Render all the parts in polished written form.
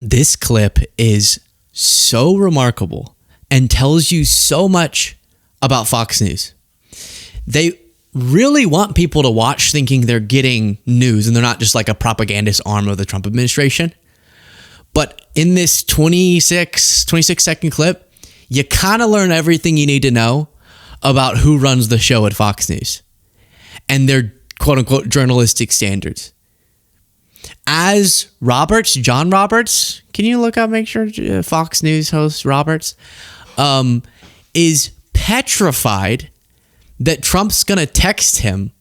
This clip is so remarkable and tells you so much about Fox News. They really want people to watch thinking they're getting news and they're not just like a propagandist arm of the Trump administration. But in this 26 second clip, you kind of learn everything you need to know about who runs the show at Fox News and their quote unquote journalistic standards. As Roberts, John Roberts, can you look up, make sure Fox News host Roberts, is petrified that Trump's going to text him,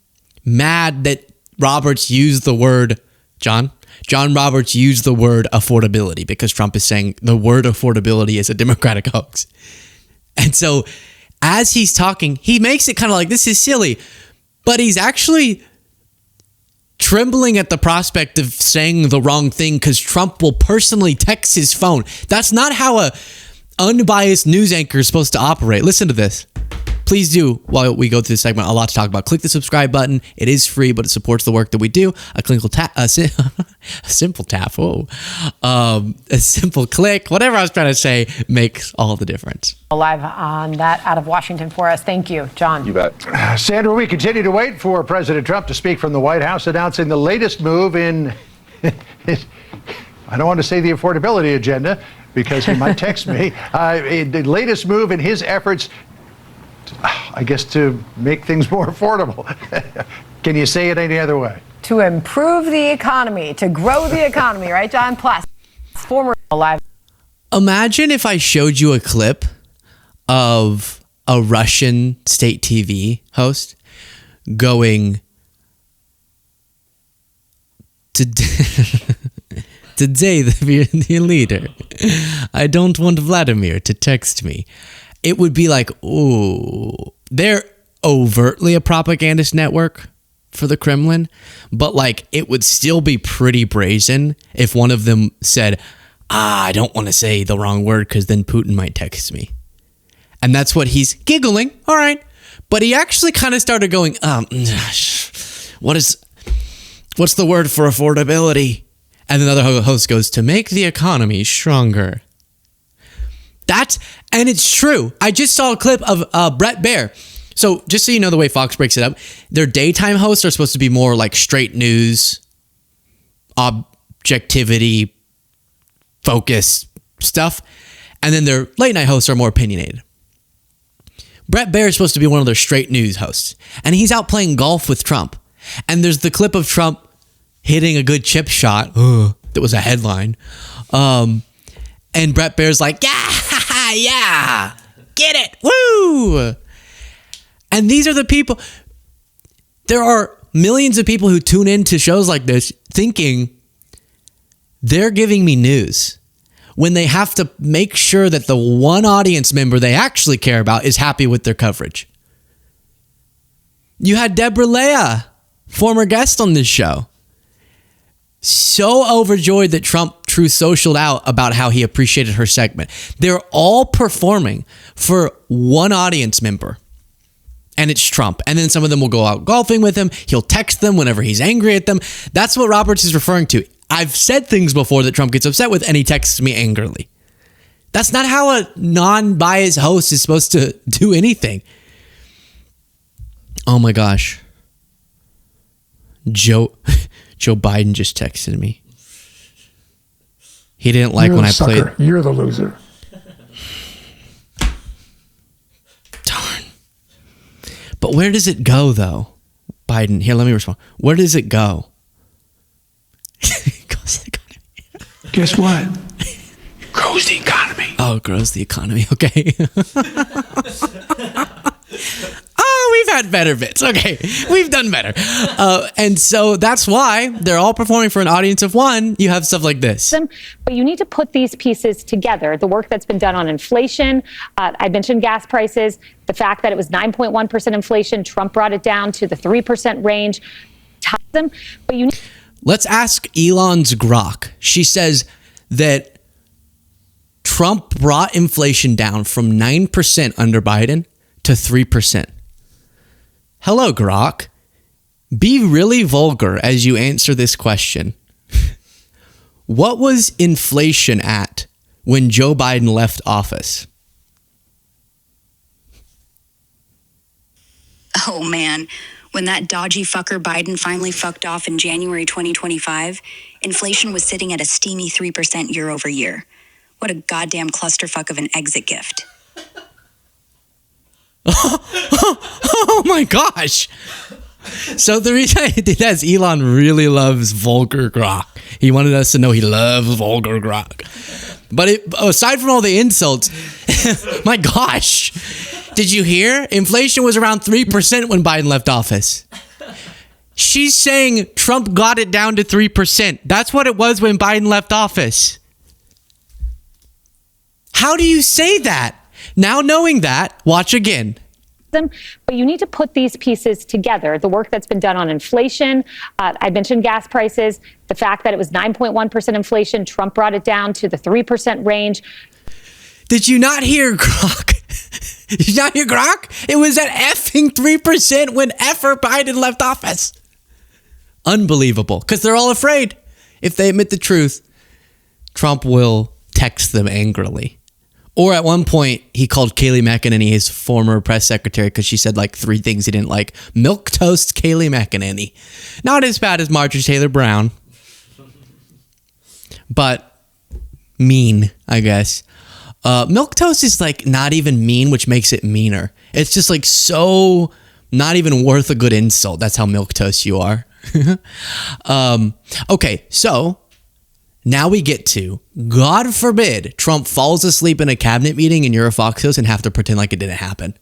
mad that Roberts used the word, John Roberts used the word affordability because Trump is saying the word affordability is a Democratic hoax. And so as he's talking, he makes it kind of like, this is silly, but he's actually trembling at the prospect of saying the wrong thing because Trump will personally text his phone. That's not how a unbiased news anchor is supposed to operate. Listen to this. Please do, while we go through this segment, a lot to talk about. Click the subscribe button. It is free, but it supports the work that we do. A simple tap. Whoa. A simple click. Whatever I was trying to say makes all the difference. Live on that out of Washington for us. Thank you, John. You bet. Sandra, we continue to wait for President Trump to speak from the White House, announcing the latest move in his, I don't want to say the affordability agenda, because he might text me. The latest move in his efforts, I guess, to make things more affordable. Can you say it any other way? To improve the economy, to grow the economy, right, John? Plus, former live. Imagine if I showed you a clip of a Russian state TV host going, Today, the leader, I don't want Vladimir to text me. It would be like, ooh, they're overtly a propagandist network for the Kremlin, but like it would still be pretty brazen if one of them said, I don't want to say the wrong word because then Putin might text me. And that's what he's giggling. All right. But he actually kind of started going, what's the word for affordability? And another host goes, to make the economy stronger. And it's true. I just saw a clip of Brett Baer. So just so you know the way Fox breaks it up, their daytime hosts are supposed to be more like straight news, objectivity, focus stuff. And then their late night hosts are more opinionated. Brett Baer is supposed to be one of their straight news hosts. And he's out playing golf with Trump. And there's the clip of Trump hitting a good chip shot. That was a headline. And Brett Baer's like, yeah, get it, woo. And these are the people. There are millions of people who tune into shows like this thinking they're giving me news when they have to make sure that the one audience member they actually care about is happy with their coverage. You had Deborah Leah, former guest on this show, so overjoyed that Trump Truth Socialed out about how he appreciated her segment. They're all performing for one audience member, and it's Trump. And then some of them will go out golfing with him. He'll text them whenever he's angry at them. That's what Roberts is referring to. I've said things before that Trump gets upset with, and he texts me angrily. That's not how a non-biased host is supposed to do anything. Oh my gosh. Joe Biden just texted me. He didn't like when I played. You're the loser. Darn. But where does it go, though? Biden. Here, let me respond. Where does it go? It goes to the economy. Guess what? Grows the economy. Oh, it grows the economy. Okay. Oh, we've had better bits. Okay, we've done better. And so that's why they're all performing for an audience of one. You have stuff like this. But you need to put these pieces together. The work that's been done on inflation. I mentioned gas prices. The fact that it was 9.1% inflation. Trump brought it down to the 3% range. But you. Let's ask Elon's Grok. She says that Trump brought inflation down from 9% under Biden to 3%. Hello, Grok. Be really vulgar as you answer this question. What was inflation at when Joe Biden left office? Oh man, when that dodgy fucker Biden finally fucked off in January 2025, inflation was sitting at a steamy 3% year over year. What a goddamn clusterfuck of an exit gift. Oh my gosh. So the reason I did that is Elon really loves vulgar grok. He wanted us to know he loves vulgar grok. But aside from all the insults, my gosh, did you hear? Inflation was around 3% when Biden left office. She's saying Trump got it down to 3%. That's what it was when Biden left office. How do you say that? Now knowing that, watch again. But you need to put these pieces together. The work that's been done on inflation. I mentioned gas prices. The fact that it was 9.1% inflation. Trump brought it down to the 3% range. Did you not hear grok? Did you not hear grok? It was at effing 3% when Biden left office. Unbelievable. Because they're all afraid. If they admit the truth, Trump will text them angrily. Or at one point, he called Kayleigh McEnany his former press secretary because she said like 3 things he didn't like. Milquetoast Kayleigh McEnany. Not as bad as Marjorie Taylor Brown. But mean, I guess. Milquetoast is like not even mean, which makes it meaner. It's just like so not even worth a good insult. That's how milquetoast you are. Okay, so now we get to, God forbid, Trump falls asleep in a cabinet meeting and you're a Fox host and have to pretend like it didn't happen.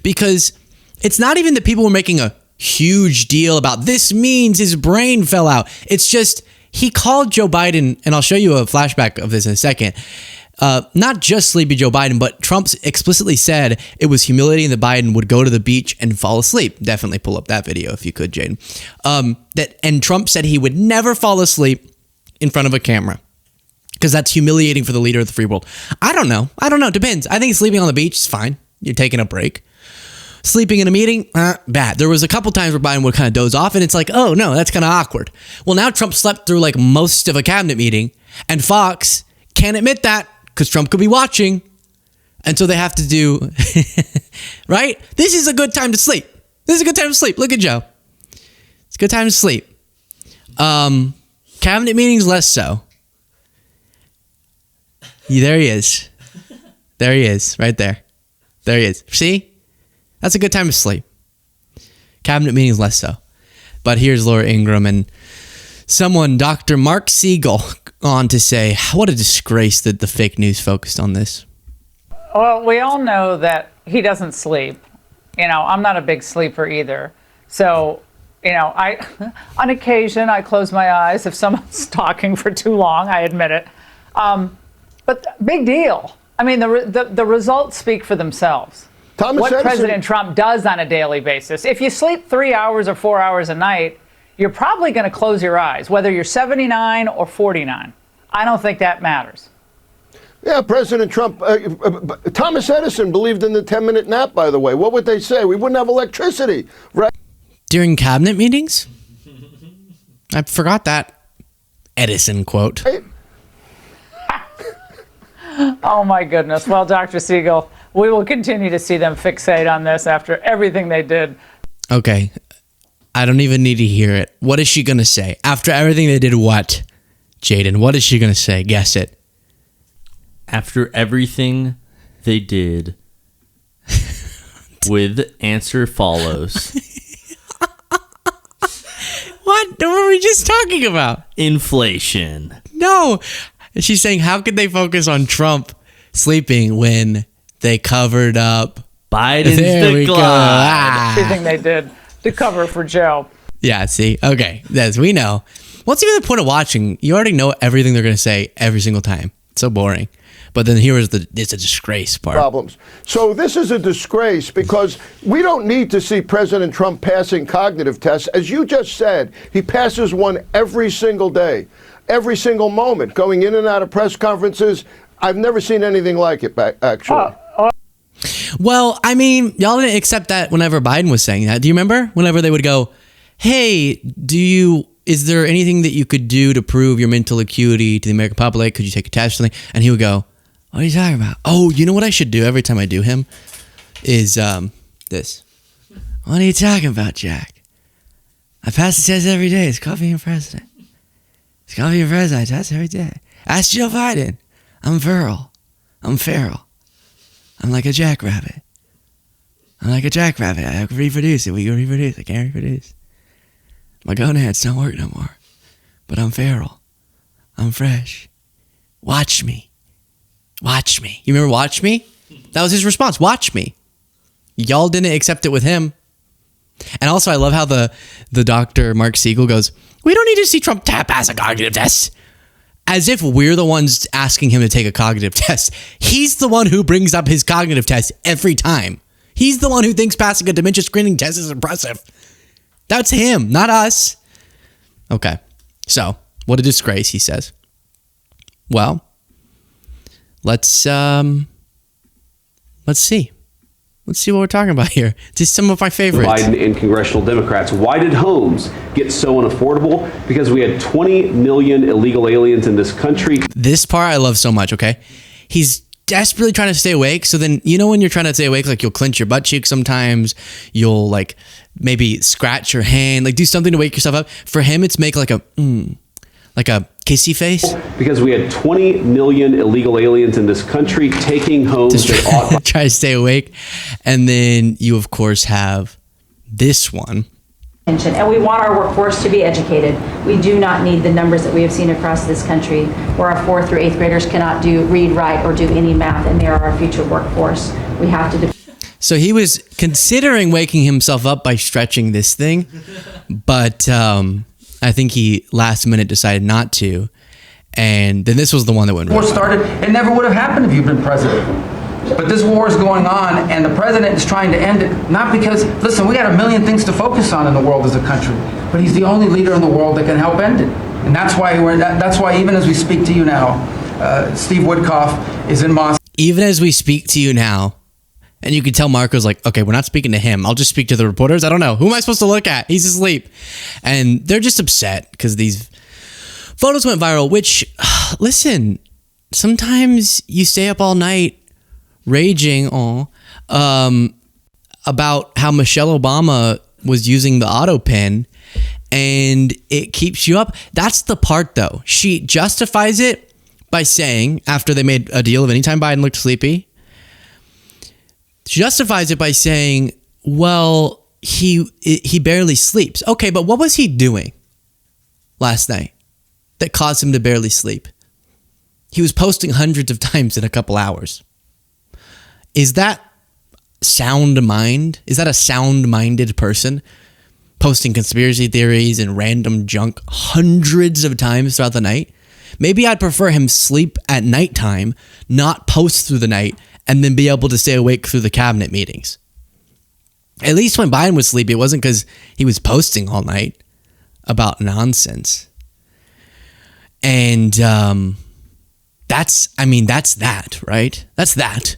Because it's not even that people were making a huge deal about this means his brain fell out. It's just he called Joe Biden, and I'll show you a flashback of this in a second. Not just sleepy Joe Biden, but Trump explicitly said it was humiliating that Biden would go to the beach and fall asleep. Definitely pull up that video if you could, Jaden. And Trump said he would never fall asleep in front of a camera because that's humiliating for the leader of the free world. I don't know. Depends. I think sleeping on the beach is fine. You're taking a break. Sleeping in a meeting, bad. There was a couple times where Biden would kind of doze off and it's like, oh no, that's kind of awkward. Well, now Trump slept through like most of a cabinet meeting and Fox can't admit that because Trump could be watching. And so they have to do, right? This is a good time to sleep. Look at Joe. It's a good time to sleep. Cabinet meetings, less so. There he is. Right there. There he is. See? That's a good time to sleep. Cabinet meetings, less so. But here's Laura Ingraham and someone, Dr. Mark Siegel, on to say, what a disgrace that the fake news focused on this. Well, we all know that he doesn't sleep. I'm not a big sleeper either. So, I on occasion, I close my eyes if someone's talking for too long, I admit it. But big deal. I mean, the results speak for themselves. What President Trump does on a daily basis. If you sleep 3 hours or 4 hours a night, you're probably going to close your eyes, whether you're 79 or 49. I don't think that matters. Yeah, President Trump, Thomas Edison believed in the 10-minute nap, by the way. What would they say? We wouldn't have electricity, right? During cabinet meetings? I forgot that Edison quote. Right? Oh, my goodness. Well, Dr. Siegel, we will continue to see them fixate on this after everything they did. Okay. I don't even need to hear it. What is she going to say? After everything they did, what? Jaden, what is she going to say? Guess it. After everything they did, with answer follows. What were we just talking about? Inflation. No. She's saying, how could they focus on Trump sleeping when they covered up Biden's decline? Everything they did to cover for Joe. Yeah, see? Okay. As we know. What's even the point of watching? You already know everything they're going to say every single time. It's so boring. But then here is it's a disgrace part. Problems. So this is a disgrace because we don't need to see President Trump passing cognitive tests. As you just said, he passes one every single day, every single moment, going in and out of press conferences. I've never seen anything like it, actually. Well, I mean, y'all didn't accept that whenever Biden was saying that. Do you remember? Whenever they would go, hey, is there anything that you could do to prove your mental acuity to the American public? Could you take a test or something? And he would go, what are you talking about? Oh, you know what I should do every time I do him? Is this. What are you talking about, Jack? I pass the test every day. It's called being president. It's called being president. I test every day. Ask Joe Biden. I'm feral. I'm like a jackrabbit. I can reproduce it. We can reproduce. I can't reproduce. My gonads don't work no more. But I'm feral. I'm fresh. Watch me. Watch me. You remember Watch Me? That was his response. Watch me. Y'all didn't accept it with him. And also, I love how the doctor, Mark Siegel, goes, we don't need to see Trump pass a cognitive test. As if we're the ones asking him to take a cognitive test. He's the one who brings up his cognitive test every time. He's the one who thinks passing a dementia screening test is impressive. That's him, not us. Okay, so what a disgrace, he says. Well, let's see. Let's see what we're talking about here. Just some of my favorites. Biden and congressional Democrats. Why did homes get so unaffordable? Because we had 20 million illegal aliens in this country. This part I love so much, okay? He's desperately trying to stay awake. So then, you know when you're trying to stay awake, like you'll clench your butt cheek sometimes. You'll like maybe scratch your hand, like do something to wake yourself up. For him, it's make like a kissy face. Because we had 20 million illegal aliens in this country taking homes that ought try to stay awake. And then you, of course, have this one. And we want our workforce to be educated. We do not need the numbers that we have seen across this country where our 4th through 8th graders cannot read, write, or do any math, and they are our future workforce. We have to... So he was considering waking himself up by stretching this thing, but I think he last minute decided not to. And then this was the one that went wrong. War started, it never would have happened if you'd been president. But this war is going on, and the president is trying to end it, not because, listen, we got a million things to focus on in the world as a country, but he's the only leader in the world that can help end it. And that's why even as we speak to you now, Steve Woodcock is in Moscow. Even as we speak to you now, and you can tell Marco's like, okay, we're not speaking to him. I'll just speak to the reporters. I don't know. Who am I supposed to look at? He's asleep. And they're just upset because these photos went viral, which, listen, sometimes you stay up all night raging about how Michelle Obama was using the auto pen and it keeps you up. That's the part, though. She justifies it by saying, after they made a deal of anytime Biden looked sleepy, she justifies it by saying, well, he barely sleeps. Okay, but what was he doing last night that caused him to barely sleep? He was posting hundreds of times in a couple hours. Is that sound mind? Is that a sound-minded person posting conspiracy theories and random junk hundreds of times throughout the night? Maybe I'd prefer him sleep at nighttime, not post through the night, and then be able to stay awake through the cabinet meetings. At least when Biden was sleepy, it wasn't because he was posting all night about nonsense. And that's that, right? That's that.